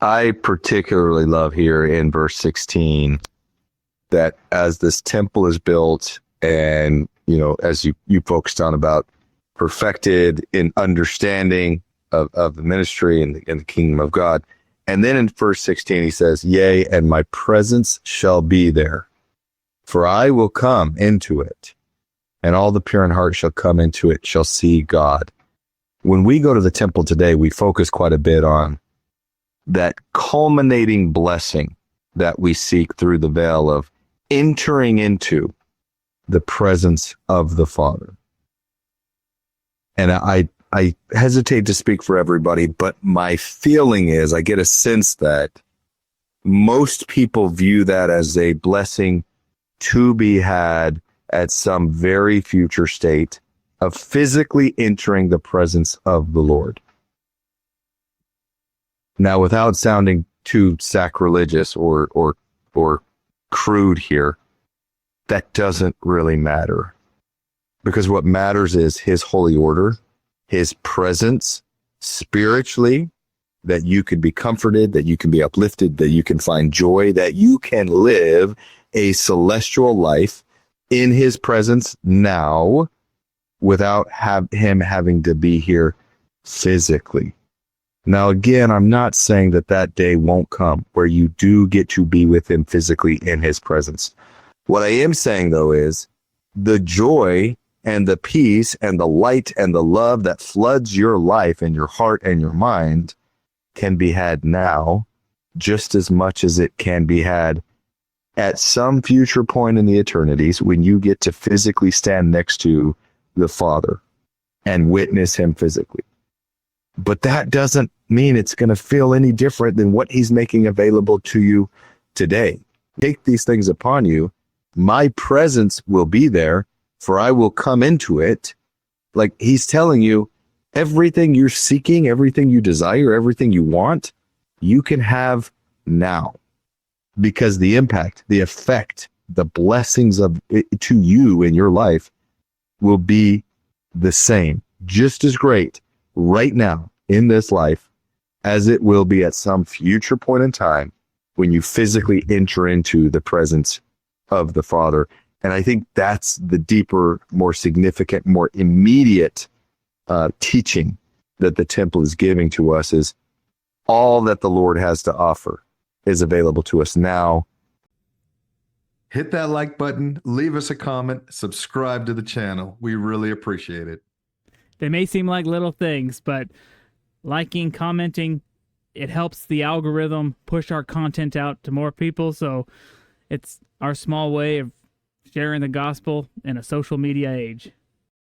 I particularly love here in verse 16 that as this temple is built and, as you focused on about perfected in understanding of the ministry and the kingdom of God. And then in verse 16, he says, yea, and my presence shall be there, for I will come into it, and all the pure in heart shall come into it, shall see God. When we go to the temple today, we focus quite a bit on that culminating blessing that we seek through the veil of entering into the presence of the Father. And I hesitate to speak for everybody, but my feeling is I get a sense that most people view that as a blessing to be had at some very future state of physically entering the presence of the Lord. Now, without sounding too sacrilegious or crude here, that doesn't really matter. Because what matters is his holy order, his presence spiritually, that you could be comforted, that you can be uplifted, that you can find joy, that you can live a celestial life in his presence now without him having to be here physically. Now, again, I'm not saying that day won't come where you do get to be with him physically in his presence. What I am saying, though, is the joy and the peace and the light and the love that floods your life and your heart and your mind can be had now just as much as it can be had at some future point in the eternities when you get to physically stand next to the Father and witness him physically. But that doesn't mean it's going to feel any different than what he's making available to you today. Take these things upon you. My presence will be there, for I will come into it. Like he's telling you, everything you're seeking, everything you desire, everything you want, you can have now. Because the impact, the effect, the blessings of it to you in your life will be the same, just as great right now in this life as it will be at some future point in time when you physically enter into the presence of the Father. And I think that's the deeper, more significant, more immediate teaching that the temple is giving to us is all that the Lord has to offer is available to us now. Hit that like button, leave us a comment, subscribe to the channel. We really appreciate it. They may seem like little things, but liking, commenting, it helps the algorithm push our content out to more people. So it's our small way of sharing the gospel in a social media age.